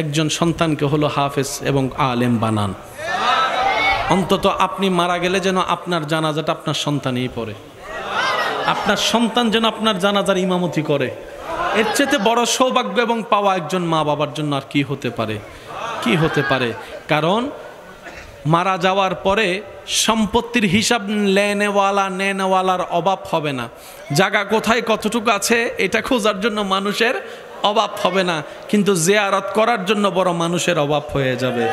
একজন সন্তানকে হলো হাফেজ এবং আলেম বানান। অন্তত আপনি মারা গেলে যেন আপনার জানাজাটা আপনার সন্তানই পড়ে, আপনার সন্তান যেন আপনার জানাজার ইমামতি করে। এর চেয়ে বড় সৌভাগ্য এবং পাওয়া একজন মা বাবার জন্য আর কি হতে পারে, কি হতে পারে? কারণ মারা যাওয়ার পরে সম্পত্তির হিসাব নেনেওয়ালার অভাব হবে না। জায়গা কোথায় কতটুকু আছে এটা খোঁজার জন্য মানুষের অভাব হবে না, কিন্তু জিয়ারত করার জন্য বড় মানুষের অভাব হয়ে যাবে,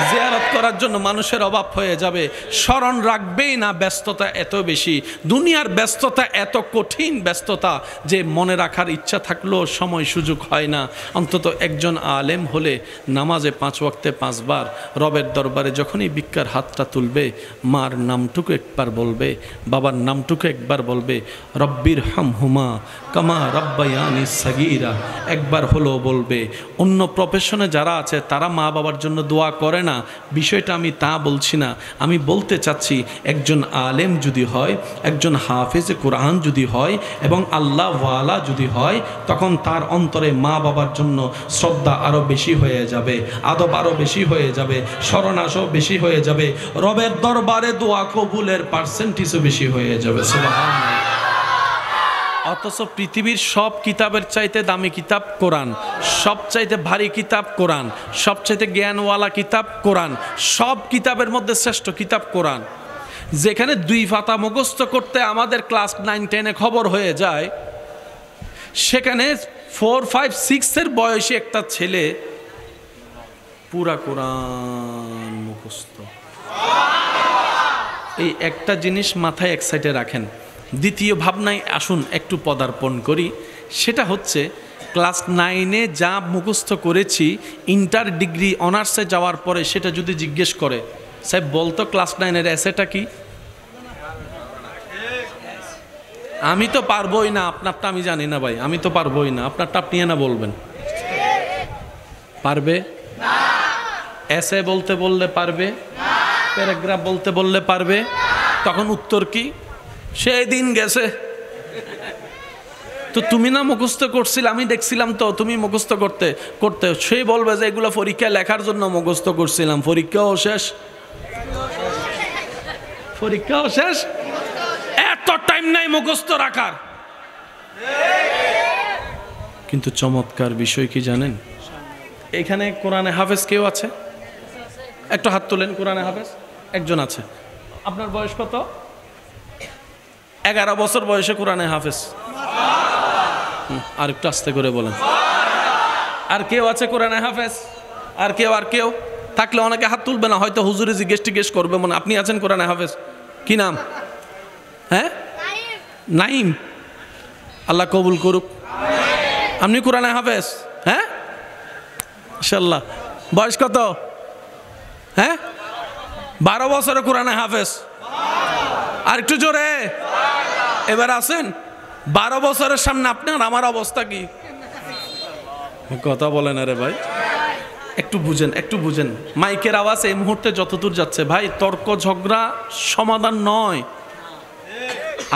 জিয়ারত করার জন্য মানুষের অভাব হয়ে যাবে। স্মরণ রাখবেই না, ব্যস্ততা এত বেশি, দুনিয়ার ব্যস্ততা এত কঠিন ব্যস্ততা যে মনে রাখার ইচ্ছা থাকলেও সময় সুযোগ হয় না। অন্তত একজন আলেম হলে নামাজে 5 ওয়াক্তে 5 বার রবের দরবারে যখনই ভিক্ষার হাতটা তুলবে, মার নামটুকু একবার বলবে, বাবার নামটুকু একবার বলবে, রব্বির হামহুমা কামা রব্বায়ানি সাগীরা একবার হলো বলবে। অন্য প্রফেশনে যারা আছে তারা মা বাবার জন্য দোয়া করে না, বিষয়টা আমি তা বলছি না। আমি বলতে চাচ্ছি একজন আলেম যদি হয়, একজন হাফেজে কোরআন যদি হয় এবং আল্লাহ ওয়ালা যদি হয়, তখন তার অন্তরে মা বাবার জন্য শ্রদ্ধা আরও বেশি হয়ে যাবে, আদব আরও বেশি হয়ে যাবে, শরণাসও বেশি হয়ে যাবে, রবের দরবারে দোয়া কবুলের পার্সেন্টেজও বেশি হয়ে যাবে। সুবহানাল্লাহ। অথচ পৃথিবীর সব কিতাবের চাইতে দামি কিতাব কোরআন, সবচাইতে ভারী কিতাব কোরআন, সবচাইতে জ্ঞানওয়ালা কিতাব কোরআন, সব কিতাবের মধ্যে শ্রেষ্ঠ কিতাব কোরআন। যেখানে 2 পাতা মুখস্থ করতে আমাদের ক্লাস 9, 10-এ খবর হয়ে যায়, সেখানে 4, 5, 6-এর বয়সী একটা ছেলে পুরা কোরআন মুখস্থ। এই একটা জিনিস মাথায় এক সাইডে রাখেন। দ্বিতীয় ভাবনায় আসুন একটু পদার্পণ করি, সেটা হচ্ছে ক্লাস 9-এ যা মুখস্থ করেছি, ইন্টার ডিগ্রি অনার্সে যাওয়ার পরে সেটা যদি জিজ্ঞেস করে, সাহেব বলতো ক্লাস 9-এর এসেটা কি, আমি তো পারবোই না, আপনারটা আমি জানি না ভাই, আমি তো পারবোই না, আপনারটা আপনি না বলবেন। পারবে? এসে বলতে বললে পারবে? প্যারাগ্রাফ বলতে বললে পারবে? তখন উত্তর কি? সেই দিন গেছে তো তুমি না মুখস্থ করছিলে, আমি দেখছিলাম তো তুমি মুখস্থ করতে করতে। সেই বলবে যে এগুলো পরীক্ষা লেখার জন্য মুখস্থ করছিলাম, পরীক্ষাও শেষ, পরীক্ষাও শেষ, এত টাইম নাই মুখস্থ রাখার। কিন্তু চমৎকার বিষয় কি জানেন, এখানে কোরআনে হাফেজ কেউ আছে? একটু হাত তোলেন। কোরআনে হাফেজ একজন আছে। আপনার বয়স কত? 11 বছর বয়সে কোরআনে হাফেজ। আর একটু আস্তে করে বলেন। আর কেউ আছে কোরআনে হাফেজ? আর কেউ থাকলে অনেকে হাত তুলবে না, হয়তো হুজুরে জিজ্ঞেস করবে মনে। আপনি আছেন কোরআনে হাফেজ? কি নাম? হ্যাঁ, নাইম। আল্লাহ কবুল করুক। আপনি কোরআনে হাফেজ? হ্যাঁ, ইনশাআল্লাহ। বয়স কত? হ্যাঁ, 12 বছরে কোরআনে হাফেজ। আর একটু জোরে এবার আসেন। 12 বছরের সামনে আপনার আমার অবস্থা কি? কথা বলেন আরে ভাই, একটু বুঝেন। মাইকের আওয়াজ এই মুহূর্তে যতদূর যাচ্ছে ভাই, তর্ক ঝগড়া সমাধান নয়,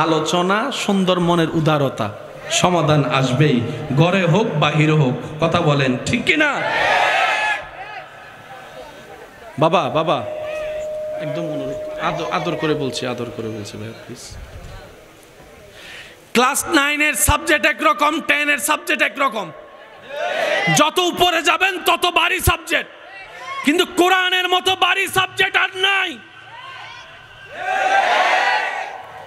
আলোচনা, সুন্দর মনের উদারতা, সমাধান আসবেই, ঘরে হোক বাহিরে হোক। কথা বলেন ঠিক কিনা? বাবা একদম অনুরোধ, আদর করে বলছি ভাই প্লিজ। ক্লাস 9-এর সাবজেক্ট একরকম, 10-এর সাবজেক্ট একরকম। যত উপরে যাবেন তত ভারী সাবজেক্ট, কিন্তু কোরআনের মতো ভারী সাবজেক্ট আর নাই।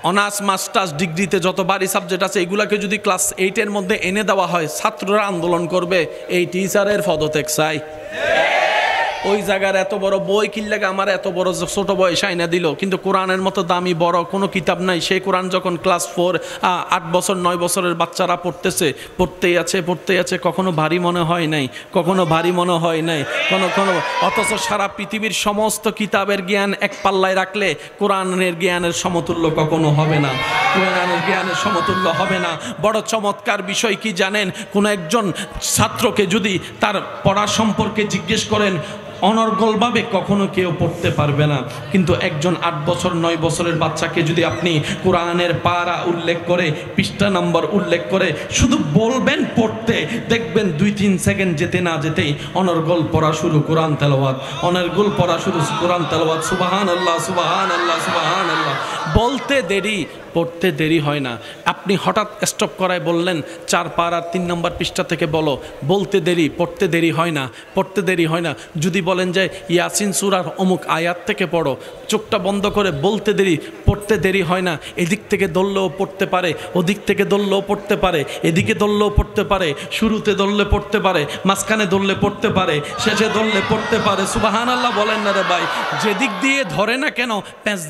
অনার্স মাস্টার্স ডিগ্রিতে যত ভারী সাবজেক্ট আছে, এগুলাকে যদি ক্লাস 8-এর মধ্যে এনে দেওয়া হয়, ছাত্ররা আন্দোলন করবে, এই টিচারের পদত্যাগ চাই। ওই জায়গার এত বড় বই কিনলে আমার এত বড় ছোট বয়স আইনা দিল, কিন্তু কোরআনের মতো দামি বড় কোনো কিতাব নাই। সেই কোরআন যখন ক্লাস 4, 8 বছর 9 বছরের বাচ্চারা পড়তেই আছে, কখনো ভারী মনে হয় নাই, কোনো। অথচ সারা পৃথিবীর সমস্ত কিতাবের জ্ঞান এক পাল্লায় রাখলে কোরআনের জ্ঞানের সমতুল্য কখনো হবে না, কোরআনের জ্ঞানের সমতুল্য হবে না। বড় চমৎকার বিষয় কি জানেন, কোনো একজন ছাত্রকে যদি তার পড়া সম্পর্কে জিজ্ঞেস করেন, অনর্গলভাবে কখনো কেউ পড়তে পারবে না। কিন্তু একজন 8 বছর 9 বছরের বাচ্চাকে যদি আপনি কোরআনের পারা উল্লেখ করে, পৃষ্ঠা নম্বর উল্লেখ করে শুধু বলবেন পড়তে, দেখবেন 2-3 সেকেন্ড যেতে না যেতেই অনর্গল পড়া শুরু, কোরআন তেলাওয়াত, অনর্গল পড়া শুরু, কোরআন তেলাওয়াত, সুবহানাল্লাহ সুবহানাল্লাহ সুবহানাল্লাহ। বলতে দেরি, পড়তে দেরি হয় না। আপনি হঠাৎ স্টপ করায় বললেন 4 পারা 3 নম্বর পৃষ্ঠা থেকে বলো, বলতে দেরি, পড়তে দেরি হয় না, পড়তে দেরি হয় না। যদি বলেন যে ইয়াসিন সূরার অমুক আয়াত থেকে পড়ো, চোখটা বন্ধ করে বলতে দেরি, পড়তে দেরি হয় না। এদিক থেকে ধরলেও পড়তে পারে, ওদিক থেকে ধরলেও পড়তে পারে, এদিকে ধরলেও পড়তে পারে, শুরুতে ধরলে পড়তে পারে, মাঝখানে ধরলে পড়তে পারে, শেষে ধরলে পড়তে পারে। সুবহানাল্লাহ বলেন না রে ভাই? যেদিক দিয়ে ধরে না কেন,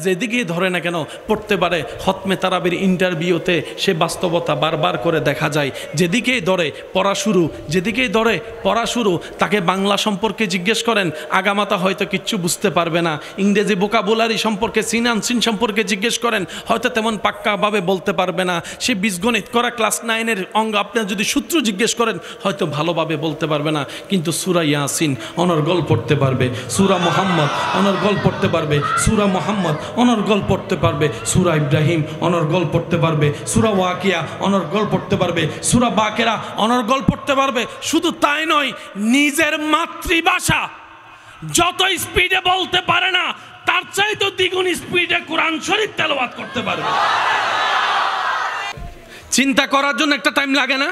যেদিকে ধরে না কেন পড়তে পারে। খতমে তারাবির ইন্টারভিউতে সে বাস্তবতা বারবার করে দেখা যায়। যেদিকেই ধরে পড়া শুরু, যেদিকেই ধরে পড়া শুরু। তাকে বাংলা সম্পর্কে জিজ্ঞেস করেন, আগামাতা হয়তো কিচ্ছু বুঝতে পারবে না। ইংরেজি ভোকাবুলারি সম্পর্কে, সিন আনসিন সম্পর্কে জিজ্ঞেস করেন, হয়তো তেমন পাক্কাভাবে বলতে পারবে না। সে বীজগণিত করা ক্লাস 9-এর অঙ্গ আপনার যদি সূত্র জিজ্ঞেস করেন, হয়তো ভালোভাবে বলতে পারবে না। কিন্তু সূরা ইয়াসিন অনর্গল পড়তে পারবে, সূরা মুহাম্মদ অনর্গল পড়তে পারবে, সূরা মুহাম্মদ অনর্গল পড়তে পারবে, সূরা ইব্রাহিম অনর্গল পড়তে পারবে, সূরা ওয়াকিয়া অনর্গল পড়তে পারবে, সূরা বাকেরা অনর্গল পড়তে পারবে। শুধু তাই নয়, নিজের মাতৃভাষা যত স্পিডে বলতে পারে না, তার চাইতে দ্বিগুণ স্পিডে কোরআন শরীফ তেলাওয়াত করতে পারবে। চিন্তা করার জন্য একটা টাইম লাগে না?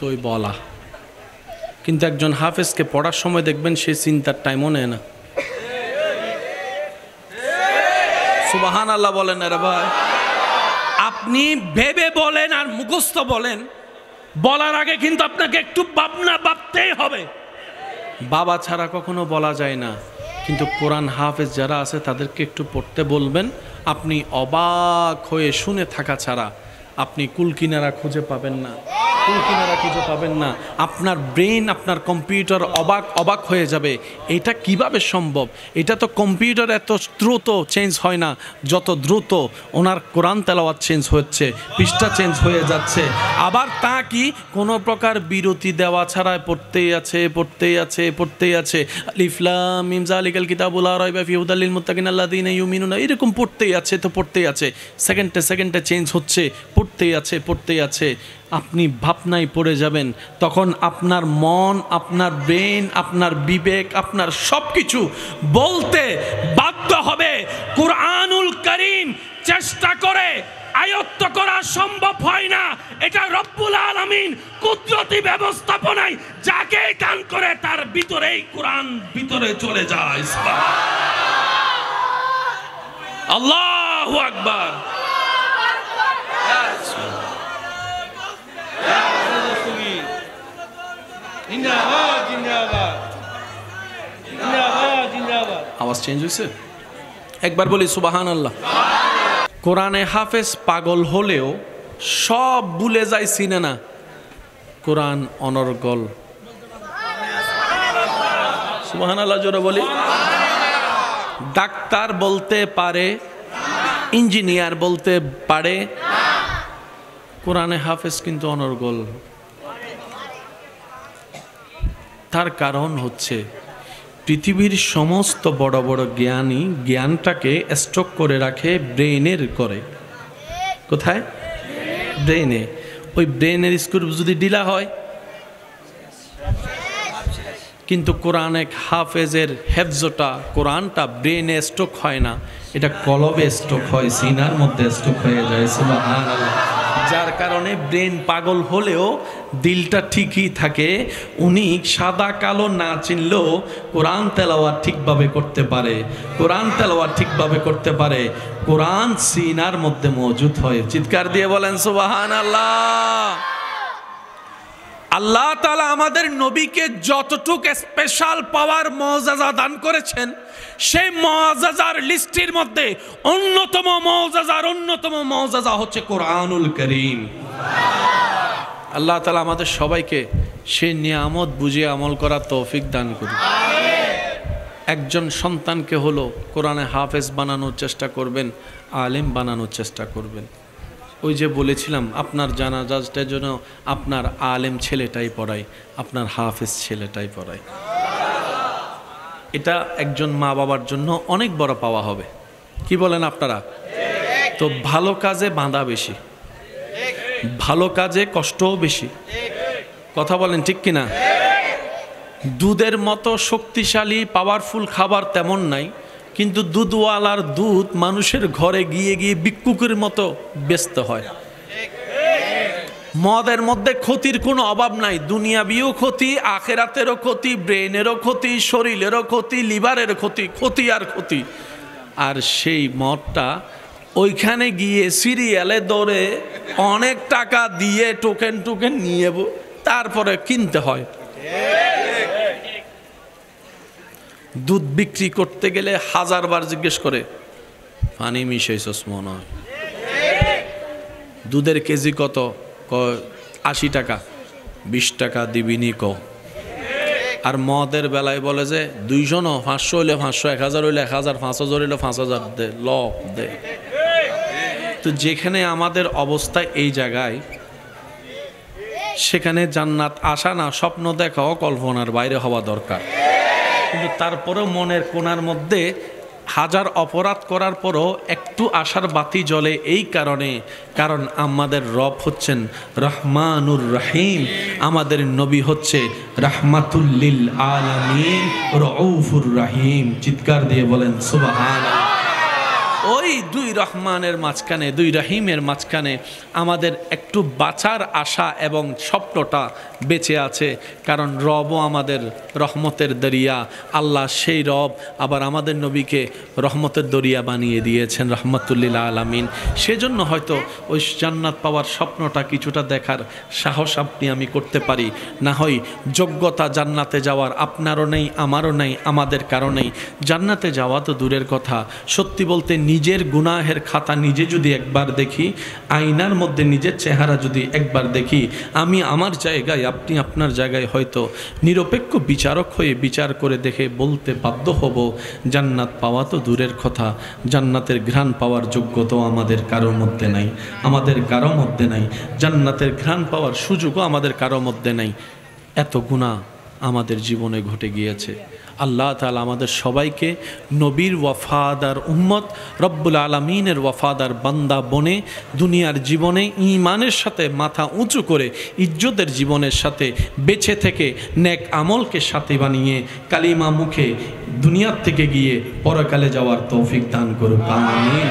তোই বলা। কিন্তু একজন হাফেজকে পড়ার সময় দেখবেন সে চিন্তার টাইমও নেয় না। সুবহানাল্লাহ বলেন না রে ভাই? আপনি ভেবে বলেন আর মুখস্থ বলেন, বলার আগে কিন্তু আপনাকে একটু ভাবতেই হবে। বাবা ছাড়া কখনো বলা যায় না। কিন্তু কোরআন হাফেজ যারা আছে তাদেরকে একটু পড়তে বলবেন, আপনি অবাক হয়ে শুনে থাকা ছাড়া আপনি কুলকিনারা খুঁজে পাবেন না, কুলকিনারা খুঁজে পাবেন না। আপনার ব্রেন, আপনার কম্পিউটার অবাক হয়ে যাবে। এটা কিভাবে সম্ভব? এটা তো কম্পিউটার এত দ্রুত চেঞ্জ হয় না যত দ্রুত ওনার কোরআন তেলাওয়াত চেঞ্জ হচ্ছে, পৃষ্ঠা চেঞ্জ হয়ে যাচ্ছে। আবার তা কি কোনো প্রকার বিরতি দেওয়া ছাড়াই পড়তেই আছে, পড়তেই আছে, পড়তেই আছে। আলিফ লাম মিম যালিকাল কিতাবুল লা রাইবা ফিহি হুদাল লিল মুত্তাকিন আল্লাযীনা ইউমিনুনা, এরকম পড়তেই আছে, তো পড়তেই আছে। সেকেন্ডে চেঞ্জ হচ্ছে, পড়তেই আছে, পড়তেই আছে। আপনি ভাবনায় পড়ে যাবেন। তখন আপনার মন, আপনার ব্রেন, আপনার বিবেক, আপনার সব কিছু বলতে বাধ্য হবে কুরআনুল কারীম চেষ্টা করে আয়ত্ত করা সম্ভব হয় না। এটা রব্বুল আলামিন কুদরতি ব্যবস্থাপনায় যাকে দান করে তার ভিতরেই কোরআন ভিতরে চলে যায়। আল্লাহু আকবার। আওয়াজ চেঞ্জ হয়েছে? একবার বলি সুবহানাল্লাহ। কোরআনে হাফেজ পাগল হলেও সব ভুলে যায়, চিনে না কোরআন অনর্গল। সুবহানাল্লাহ জোরে বলি। ডাক্তার বলতে পারে, ইঞ্জিনিয়ার বলতে পারে, কোরআনে হাফেজ কিন্তু অনর্গল। তার কারণ হচ্ছে পৃথিবীর সমস্ত বড় বড় জ্ঞানী জ্ঞানটাকে স্টক করে রাখে ব্রেনের করে। কোথায়? ব্রেনে। ওই ব্রেনের স্ক্রু যদি ঢিলা হয়, কিন্তু কোরআনে হাফেজের হেফজটা, কোরআনটা ব্রেনে স্টক হয় না, এটা কলবে স্টক হয়, সিনার মধ্যে স্টক হয়ে যায়। সুবহানাল্লাহ। যার কারণে ব্রেন পাগল হলেও দিলটা ঠিকই থাকে। উনি সাদা কালো না চিনলেও কোরআন তেলাওয়াত ঠিকভাবে করতে পারে, কোরআন তেলাওয়াত ঠিকভাবে করতে পারে। কোরআন সিনার মধ্যে মজুদ হয়। চিৎকার দিয়ে বলেন সুবহানাল্লাহ। আল্লাহ তাআলা আমাদের নবীকে যতটুকু স্পেশাল পাওয়ার মুআজিজা দান করেছেন, সেই মুআজিজার লিস্টের মধ্যে অন্যতম মুআজিজা হচ্ছে কোরআনুল কারীম। আল্লাহ তাআলা আমাদের সবাইকে সেই নিয়ামত বুঝে আমল করার তৌফিক দান করুন। একজন সন্তানকে হলো কোরআনে হাফেজ বানানোর চেষ্টা করবেন, আলেম বানানোর চেষ্টা করবেন। ওই যে বলেছিলাম আপনার জানাজাটার জন্য আপনার আলেম ছেলেটাই পড়ায়, আপনার হাফেজ ছেলেটাই পড়ায়। এটা একজন মা বাবার জন্য অনেক বড় পাওয়া হবে। কি বলেন আপনারা? তো ভালো কাজে বাঁধা বেশি, ভালো কাজে কষ্টও বেশি। কথা বলেন ঠিক কিনা? দুধের মতো শক্তিশালী পাওয়ারফুল খাবার তেমন নাই, কিন্তু দুধওয়ালার দুধ মানুষের ঘরে গিয়ে গিয়ে ভিক্ষুকের মতো বেচতে হয়। মদের মধ্যে ক্ষতির কোনো অভাব নাই, দুনিয়াবিও ক্ষতি, আখেরাতেরও ক্ষতি, ব্রেনেরও ক্ষতি, শরীরেরও ক্ষতি, লিভারের ক্ষতি, ক্ষতি আর ক্ষতি। আর সেই মদটা ওইখানে গিয়ে সিরিয়ালে দৌড়ে অনেক টাকা দিয়ে টোকেন টোকেন নিয়ে তারপরে কিনতে হয়। দুধ বিক্রি করতে গেলে 1000 বার জিজ্ঞেস করে পানি মিশাইছস মনে হয়। দুধের কেজি কত? 80 টাকা। 20 টাকা দিবিনি ক। আর মদের বেলায় বলে যে 200 ন 500 হইলে 500, 1000 হইলে 1000, 5000 হইলে 5000 দে, লক দে। তো যেখানে আমাদের অবস্থা এই জায়গায়, সেখানে জান্নাত আসা না স্বপ্ন দেখাও কল্পনার বাইরে হওয়া দরকার। কিন্তু তারপরেও মনের কোণার মধ্যে 1000 অপরাধ করার পরও একটু আশার বাতি জ্বলে, এই কারণে, কারণ আমাদের রব হচ্ছেন রহমানুর রহিম, আমাদের নবী হচ্ছে রাহমাতুল লিল আলামিন রউফুর রহিম। চিৎকার দিয়ে বলেন সুবহানাল্লাহ। ওই দুই রহমানের মাঝখানে, দুই রহিমের মাঝখানে আমাদের একটু বাঁচার আশা এবং স্বপ্নটা বেঁচে আছে, কারণ রবও আমাদের রহমতের দরিয়া। আল্লাহ সেই রব আবার আমাদের নবীকে রহমতের দরিয়া বানিয়ে দিয়েছেন, রহমতুল্লিল আলামিন। সেজন্য হয়তো ওই জান্নাত পাওয়ার স্বপ্নটা কিছুটা দেখার সাহস আপনি আমি করতে পারি। না হয় যোগ্যতা জান্নাতে যাওয়ার আপনারও নেই, আমারও নেই, আমাদের কারণেই। জান্নাতে যাওয়া তো দূরের কথা, সত্যি বলতে নিজের গুনাহের খাতা নিজে যদি একবার দেখি, আয়নার মধ্যে নিজের চেহারা যদি একবার দেখি, আমি আমার জায়গায়, আপনি আপনার জায়গায় হয়তো নিরপেক্ষ বিচারক হয়ে বিচার করে দেখে বলতে বাধ্য হব, জান্নাত পাওয়া তো দূরের কথা, জান্নাতের ঘ্রাণ পাওয়ার যোগ্যতাও আমাদের কারোর মধ্যে নাই, আমাদের কারো মধ্যে নাই। জান্নাতের ঘ্রাণ পাওয়ার সুযোগও আমাদের কারো মধ্যে নাই। এত গুনাহ আমাদের জীবনে ঘটে গিয়েছে। আল্লাহ তাআলা আমাদের সবাইকে নবীর ওয়াফাদার উম্মত, রব্বুল আলামিনের ওয়াফাদার বান্দা বনে দুনিয়ার জীবনে ঈমানের সাথে মাথা উঁচু করে ইজ্জতের জীবনের সাথে বেঁচে থেকে নেক আমলকে সাথী বানিয়ে কালিমা মুখে দুনিয়ার থেকে গিয়ে পরকালে যাওয়ার তৌফিক দান করুক। আমিন।